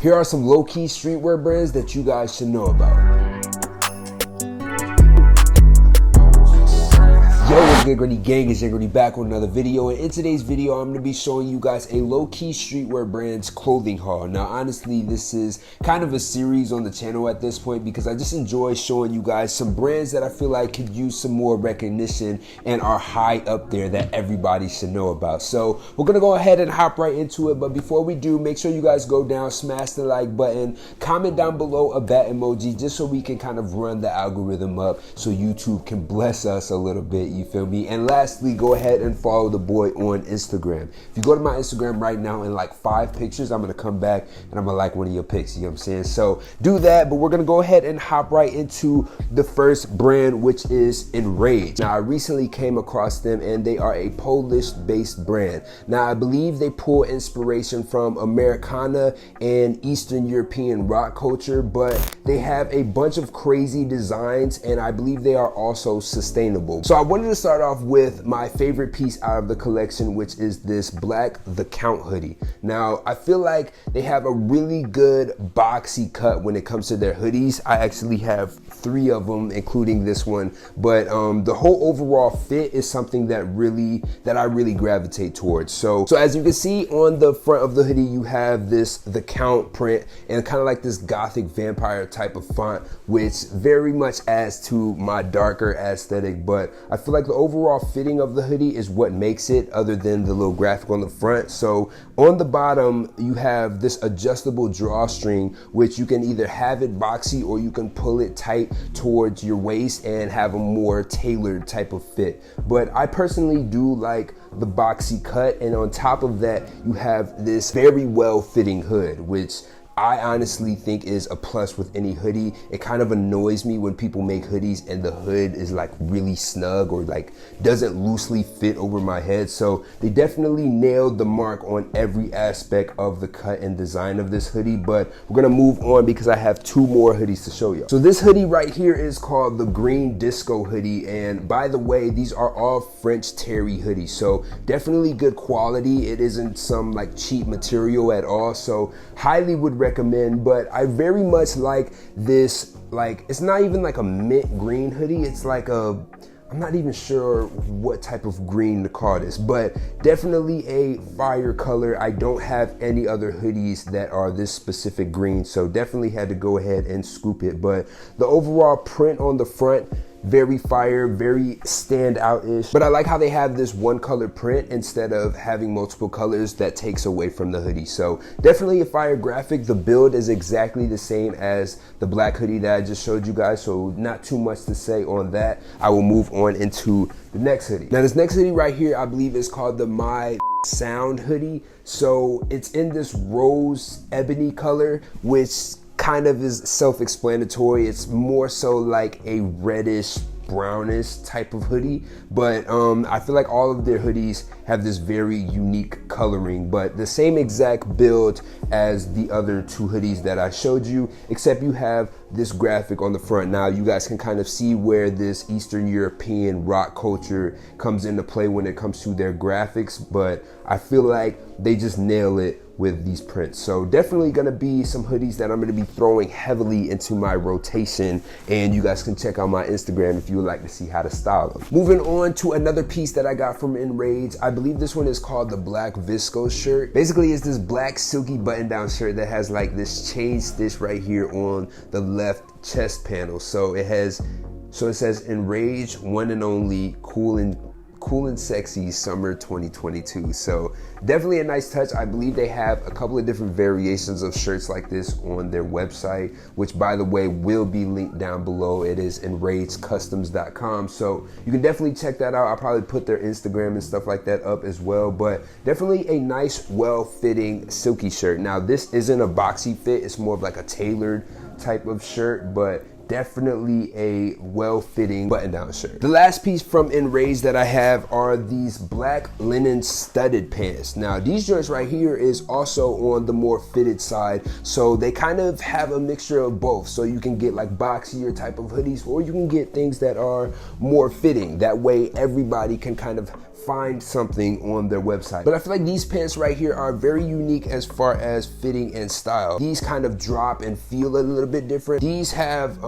Here are some low-key streetwear brands that you guys should know about. Yo, what's good, Grundy gang? It's Grundy back with another video, and in today's video I'm going to be showing you guys a low-key streetwear brands clothing haul. Now honestly, this is kind of a series on the channel at this point because I just enjoy showing you guys some brands that I feel like could use some more recognition and are high up there that everybody should know about. So we're going to go ahead and hop right into it, but before we do, make sure you guys go down, smash the like button, comment down below a bat emoji just so we can kind of run the algorithm up so YouTube can bless us a little bit. You feel me? And lastly, go ahead and follow the boy on Instagram. If you go to my Instagram right now and like 5 pictures, I'm gonna come back and I'm gonna like one of your pics, you know what I'm saying? So do that, but we're gonna go ahead and hop right into the first brand, which is Enraged. Now I recently came across them and they are a Polish-based brand. Now I believe they pull inspiration from Americana and Eastern European rock culture, but they have a bunch of crazy designs and I believe they are also sustainable. So I wanted to start off with my favorite piece out of the collection, which is this black The Count hoodie. Now I feel like they have a really good boxy cut when it comes to their hoodies. I actually have 3 of them, including this one, but the whole overall fit is something that I really gravitate towards. So as you can see on the front of the hoodie, you have this The Count print and kind of like this gothic vampire type of font, which very much adds to my darker aesthetic, but I feel like the overall fitting of the hoodie is what makes it, other than the little graphic on the front. So on the bottom, you have this adjustable drawstring, which you can either have it boxy or you can pull it tight towards your waist and have a more tailored type of fit. But I personally do like the boxy cut, and on top of that, you have this very well fitting hood, which I honestly think is a plus with any hoodie. It kind of annoys me when people make hoodies and the hood is like really snug or like doesn't loosely fit over my head. So they definitely nailed the mark on every aspect of the cut and design of this hoodie, but we're gonna move on because I have 2 more hoodies to show you. So this hoodie right here is called the Green Disco hoodie, and by the way, these are all French terry hoodies, so definitely good quality. It isn't some like cheap material at all, so highly would recommend. But I very much like this, like it's not even like a mint green hoodie, it's like a, I'm not even sure what type of green to call this, but definitely a fire color. I don't have any other hoodies that are this specific green, so definitely had to go ahead and scoop it. But the overall print on the front, very fire, very standout-ish. But I like how they have this one color print instead of having multiple colors. That takes away from the hoodie. So definitely a fire graphic. The build is exactly the same as the black hoodie that I just showed you guys, so not too much to say on that. I will move on into the next hoodie. Now this next hoodie right here, I believe is called the My Sound hoodie. So it's in this rose ebony color, which kind of is self-explanatory. It's more so like a reddish brownish type of hoodie, but I feel like all of their hoodies have this very unique coloring, but the same exact build as the other 2 hoodies that I showed you, except you have this graphic on the front. Now you guys can kind of see where this Eastern European rock culture comes into play when it comes to their graphics, but I feel like they just nail it with these prints. So definitely gonna be some hoodies that I'm gonna be throwing heavily into my rotation, and you guys can check out my Instagram if you would like to see how to style them. Moving on to another piece that I got from Enraged. I believe this one is called the Black Viscose shirt. Basically it's this black silky button down shirt that has like this chain stitch right here on the left chest panel. So it says Enraged, one and only, cool and sexy summer 2022. So definitely a nice touch. I believe they have a couple of different variations of shirts like this on their website, which by the way will be linked down below. It is enragedcustoms.com, so you can definitely check that out. I'll probably put their Instagram and stuff like that up as well, but definitely a nice well-fitting silky shirt. Now this isn't a boxy fit, it's more of like a tailored type of shirt, but definitely a well-fitting button-down shirt. The last piece from Enraged that I have are these black linen studded pants. Now these joints right here is also on the more fitted side, so they kind of have a mixture of both. So you can get like boxier type of hoodies, or you can get things that are more fitting. That way everybody can kind of find something on their website. But I feel like these pants right here are very unique as far as fitting and style. These kind of drop and feel a little bit different. These have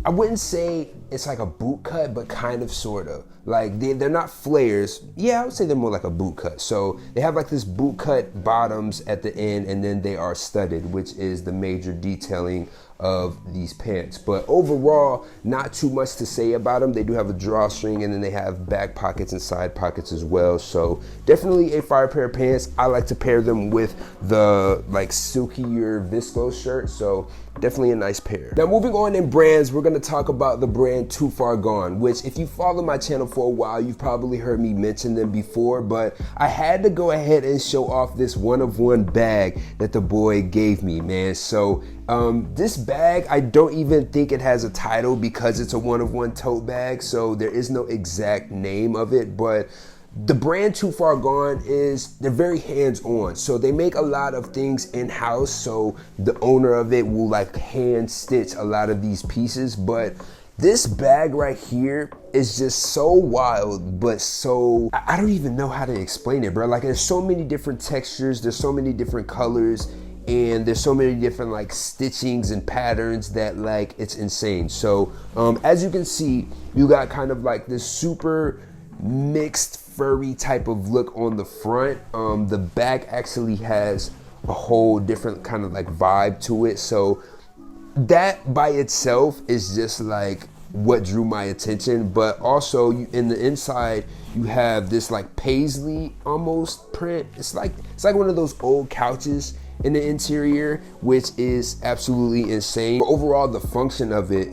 I wouldn't say it's like a boot cut, but kind of sort of. Like they're not flares. Yeah, I would say they're more like a boot cut. So they have like this boot cut bottoms at the end, and then they are studded, which is the major detailing of these pants. But overall, not too much to say about them. They do have a drawstring, and then they have back pockets and side pockets as well. So definitely a fire pair of pants. I like to pair them with the like silkier viscose shirt. So definitely a nice pair. Now moving on in brands, we're gonna talk about the brand Too Far Gone, which if you follow my channel for a while, you've probably heard me mention them before, but I had to go ahead and show off this one-of-one bag that the boy gave me, man. So this bag, I don't even think it has a title because it's a one-of-one tote bag, so there is no exact name of it, but the brand Too Far Gone they're very hands-on. So they make a lot of things in-house, so the owner of it will like hand stitch a lot of these pieces. But this bag right here is just so wild, but so, I don't even know how to explain it, bro. Like there's so many different textures, there's so many different colors, and there's so many different like stitchings and patterns that like it's insane. So as you can see, you got kind of like this super mixed furry type of look on the front. The back actually has a whole different kind of like vibe to it. So that by itself is just like what drew my attention. But also in the inside, you have this like paisley almost print. It's like one of those old couches in the interior, which is absolutely insane. But overall, the function of it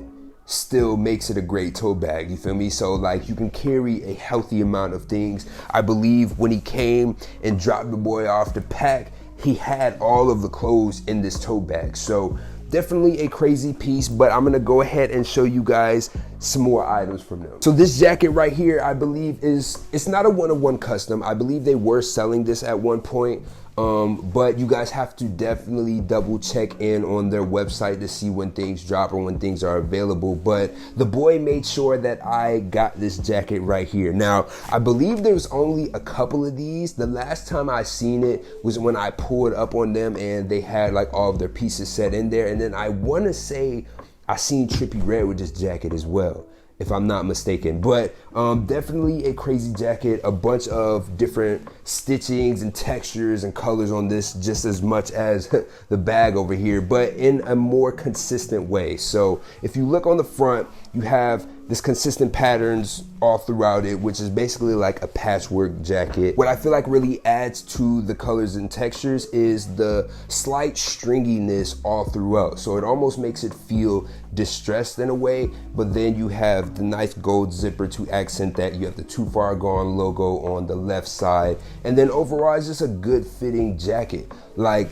still makes it a great tote bag, you feel me? So like you can carry a healthy amount of things. I believe when he came and dropped the boy off to pack, he had all of the clothes in this tote bag. So definitely a crazy piece, but I'm gonna go ahead and show you guys some more items from them. So this jacket right here, I believe it's not a one-of-one custom. I believe they were selling this at one point. But you guys have to definitely double check in on their website to see when things drop or when things are available. But the boy made sure that I got this jacket right here. Now, I believe there's only a couple of these. The last time I seen it was when I pulled up on them and they had like all of their pieces set in there. And then I want to say I seen Trippie Redd with this jacket as well, if I'm not mistaken. But definitely a crazy jacket, a bunch of different stitchings and textures and colors on this, just as much as the bag over here, but in a more consistent way. So if you look on the front, you have this consistent patterns all throughout it, which is basically like a patchwork jacket. What I feel like really adds to the colors and textures is the slight stringiness all throughout. So it almost makes it feel distressed in a way, but then you have the nice gold zipper to accent that. You have the Too Far Gone logo on the left side, and then overall it's just a good fitting jacket. Like,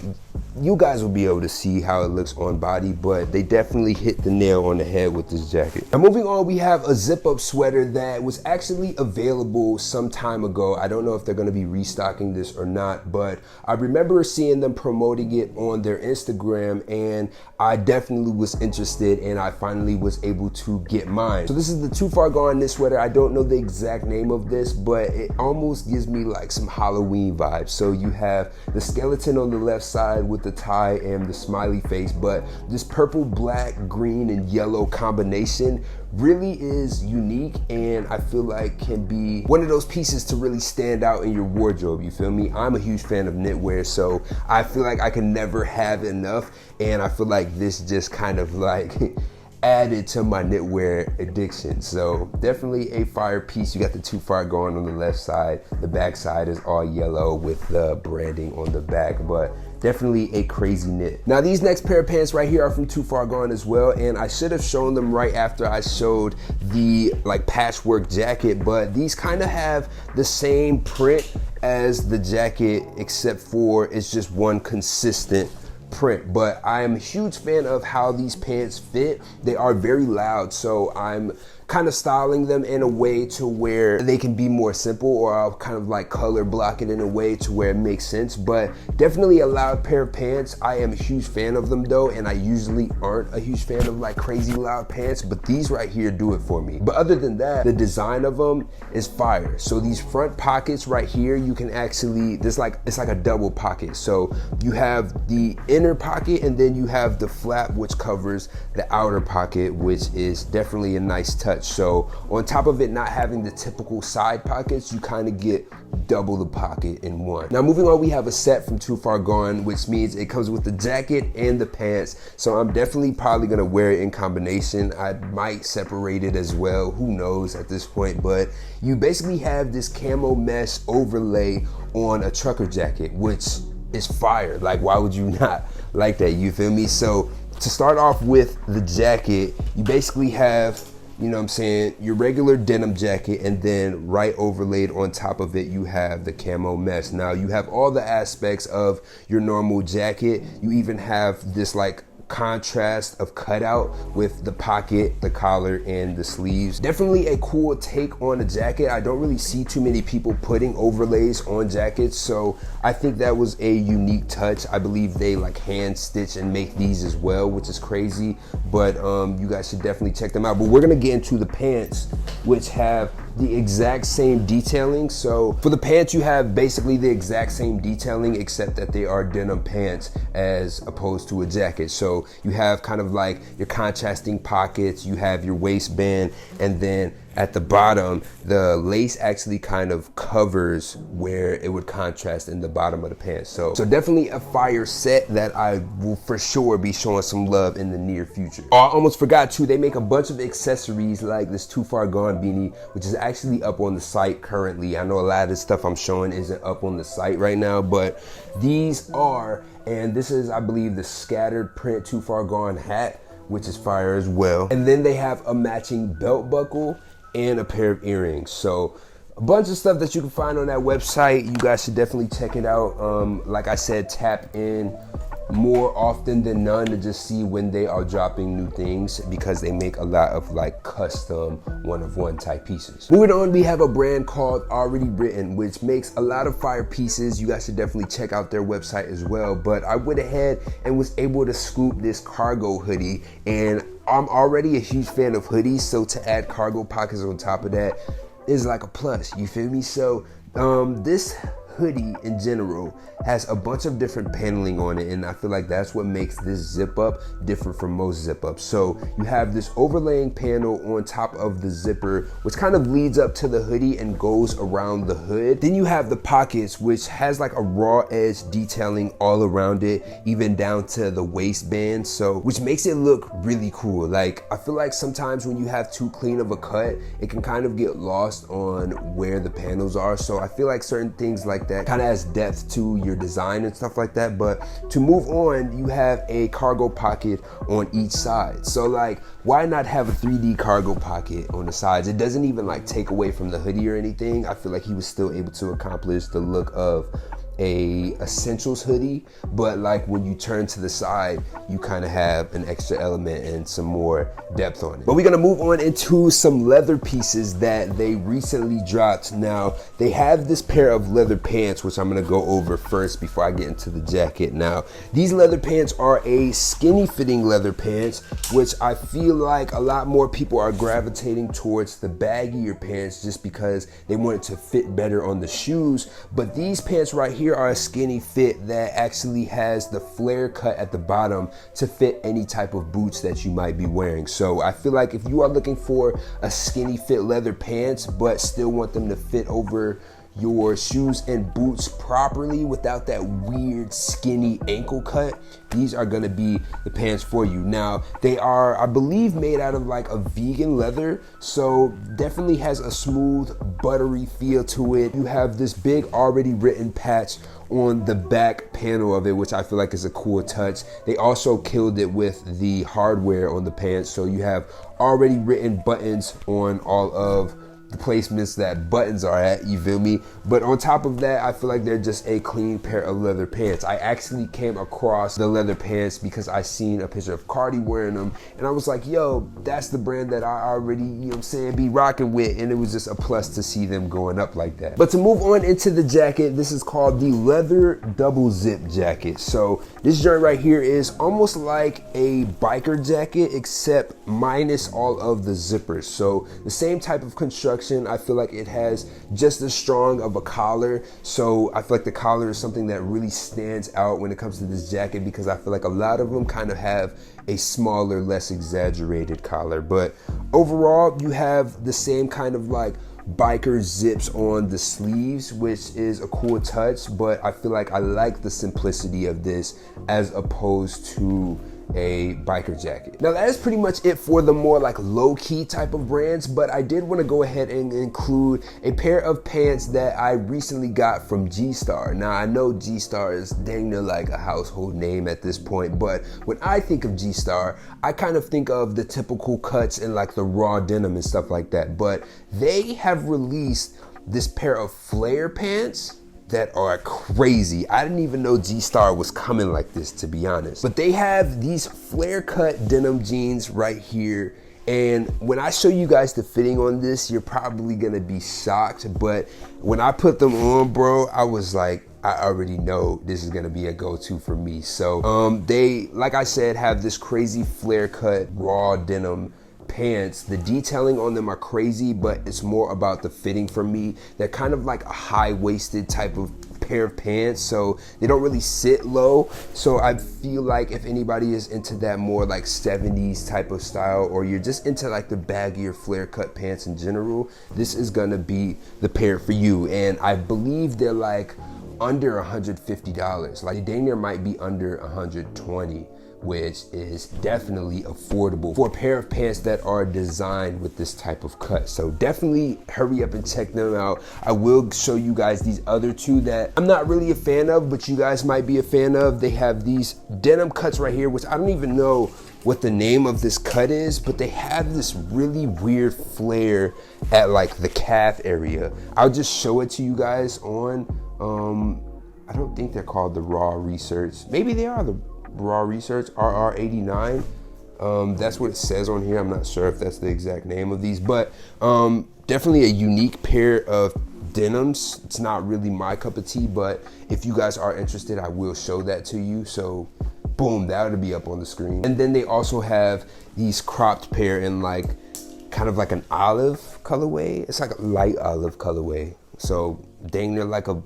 you guys will be able to see how it looks on body, but they definitely hit the nail on the head with this jacket. Now moving on, we have a zip-up sweater that was actually available some time ago. I don't know if they're gonna be restocking this or not, but I remember seeing them promoting it on their Instagram, and I definitely was interested, and I finally was able to get mine. So this is the Too Far Gone knit sweater. I don't know the exact name of this, but it almost gives me like some Halloween vibes. So you have the skeleton on the left side with the tie and the smiley face, but this purple, black, green, and yellow combination really is unique, and I feel like can be one of those pieces to really stand out in your wardrobe, you feel me? I'm a huge fan of knitwear, so I feel like I can never have enough, and I feel like this just kind of like added to my knitwear addiction. So definitely a fire piece. You got the Too Far Gone on the left side. The back side is all yellow with the branding on the back, but definitely a crazy knit. Now these next pair of pants right here are from Too Far Gone as well, and I should have shown them right after I showed the like patchwork jacket, but these kind of have the same print as the jacket, except for it's just one consistent print. But I am a huge fan of how these pants fit. They are very loud, so I'm kind of styling them in a way to where they can be more simple, or I'll kind of like color block it in a way to where it makes sense. But definitely a loud pair of pants. I am a huge fan of them though, and I usually aren't a huge fan of like crazy loud pants, but these right here do it for me. But other than that, the design of them is fire. So these front pockets right here, you can actually, it's like a double pocket. So you have the inner pocket and then you have the flap which covers the outer pocket, which is definitely a nice touch. So on top of it not having the typical side pockets, you kind of get double the pocket in one. Now moving on, we have a set from Too Far Gone, which means it comes with the jacket and the pants. So I'm definitely probably gonna wear it in combination. I might separate it as well, who knows at this point. But you basically have this camo mesh overlay on a trucker jacket, which is fire. Like, why would you not like that? You feel me? So to start off with the jacket, you basically have, you know what I'm saying, your regular denim jacket, and then right overlaid on top of it, you have the camo mesh. Now you have all the aspects of your normal jacket. You even have this like contrast of cutout with the pocket, the collar, and the sleeves. Definitely a cool take on a jacket. I don't really see too many people putting overlays on jackets, so I think that was a unique touch. I believe they like hand stitch and make these as well, which is crazy, but you guys should definitely check them out. But we're gonna get into the pants, which have the exact same detailing. So for the pants, you have basically the exact same detailing, except that they are denim pants as opposed to a jacket. So you have kind of like your contrasting pockets, you have your waistband, and then at the bottom, the lace actually kind of covers where it would contrast in the bottom of the pants. So definitely a fire set that I will for sure be showing some love in the near future. Oh, I almost forgot too, they make a bunch of accessories like this Too Far Gone beanie, which is actually up on the site currently. I know a lot of this stuff I'm showing isn't up on the site right now, but these are, and this is, I believe, the scattered print Too Far Gone hat, which is fire as well. And then they have a matching belt buckle and a pair of earrings. So a bunch of stuff that you can find on that website. You guys should definitely check it out. Like I said, tap in more often than none to just see when they are dropping new things, because they make a lot of like custom one-of-one type pieces. Moving on, we have a brand called Already Written, which makes a lot of fire pieces. You guys should definitely check out their website as well. But I went ahead and was able to scoop this cargo hoodie, and I'm already a huge fan of hoodies, so to add cargo pockets on top of that is like a plus, you feel me? So this hoodie in general has a bunch of different paneling on it, and I feel like that's what makes this zip up different from most zip ups. So you have this overlaying panel on top of the zipper, which kind of leads up to the hoodie and goes around the hood. Then you have the pockets, which has like a raw edge detailing all around it, even down to the waistband, so which makes it look really cool. Like, I feel like sometimes when you have too clean of a cut, it can kind of get lost on where the panels are. So I feel like certain things like that kind of adds depth to your design and stuff like that. But to move on, you have a cargo pocket on each side. So like, why not have a 3D cargo pocket on the sides? It doesn't even like take away from the hoodie or anything. I feel like he was still able to accomplish the look of a essentials hoodie, but like when you turn to the side, you kind of have an extra element and some more depth on it. But we're gonna move on into some leather pieces that they recently dropped. Now they have this pair of leather pants, which I'm gonna go over first before I get into the jacket. Now these leather pants are a skinny fitting leather pants, which I feel like a lot more people are gravitating towards the baggier pants just because they want it to fit better on the shoes. But these pants right here are a skinny fit that actually has the flare cut at the bottom to fit any type of boots that you might be wearing. So I feel like if you are looking for a skinny fit leather pants but still want them to fit over your shoes and boots properly without that weird skinny ankle cut, these are gonna be the pants for you. Now they are, I believe, made out of like a vegan leather, so definitely has a smooth buttery feel to it. You have this big already written patch on the back panel of it, which I feel like is a cool touch. They also killed it with the hardware on the pants, so you have already written buttons on all of the placements that buttons are at, you feel me? But on top of that, I feel like they're just a clean pair of leather pants. I actually came across the leather pants because I seen a picture of Carti wearing them, and I was like, yo, that's the brand that I already, you know what I'm saying, be rocking with, and it was just a plus to see them going up like that. But to move on into the jacket, this is called the leather double zip jacket. So this joint right here is almost like a biker jacket, except minus all of the zippers. So the same type of construction. I feel like it has just as strong of a collar. So I feel like the collar is something that really stands out when it comes to this jacket, because I feel like a lot of them kind of have a smaller, less exaggerated collar. But overall, you have the same kind of like biker zips on the sleeves, which is a cool touch, but I feel like I like the simplicity of this as opposed to a biker jacket. Now that is pretty much it for the more like low-key type of brands, but I did want to go ahead and include a pair of pants that I recently got from G-Star. Now I know G-Star is dang near like a household name at this point, but when I think of G-Star, I kind of think of the typical cuts and like the raw denim and stuff like that, but they have released this pair of flare pants that are crazy. I didn't even know G-Star was coming like this, to be honest. But they have these flare cut denim jeans right here, and when I show you guys the fitting on this, you're probably gonna be shocked, but when I put them on, bro, I was like, I already know this is gonna be a go-to for me. So they, like I said, have this crazy flare cut raw denim pants. The detailing on them are crazy, but it's more about the fitting for me. They're kind of like a high-waisted type of pair of pants, so they don't really sit low. So I feel like if anybody is into that more like 70s type of style, or you're just into like the baggier flare cut pants in general, this is gonna be the pair for you. And I believe they're like under $150. Like dang near might be under 120, which is definitely affordable for a pair of pants that are designed with this type of cut. So definitely hurry up and check them out. I will show you guys these other two that I'm not really a fan of, but you guys might be a fan of. They have these denim cuts right here, which I don't even know what the name of this cut is, but they have this really weird flare at like the calf area. I'll just show it to you guys on, I don't think they're called the Raw Research. Maybe they are the Raw Research RR89. That's what it says on here. I'm not sure if that's the exact name of these, but definitely a unique pair of denims. It's not really my cup of tea, but if you guys are interested, I will show that to you. So boom, that'll be up on the screen. And then they also have these cropped pair in like kind of like an olive colorway. It's like a light olive colorway. So dang near like a,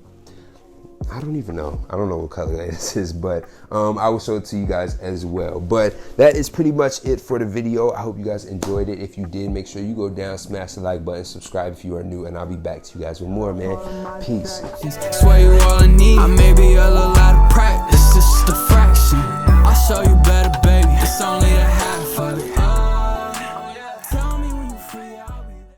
I don't even know. I don't know what color this is, but I will show it to you guys as well. But that is pretty much it for the video. I hope you guys enjoyed it. If you did, make sure you go down, smash the like button, subscribe if you are new, and I'll be back to you guys with more, man. Peace. Swear you all I need. I may be a little out of practice. This is the fraction. I'll show you better, baby. It's only the half.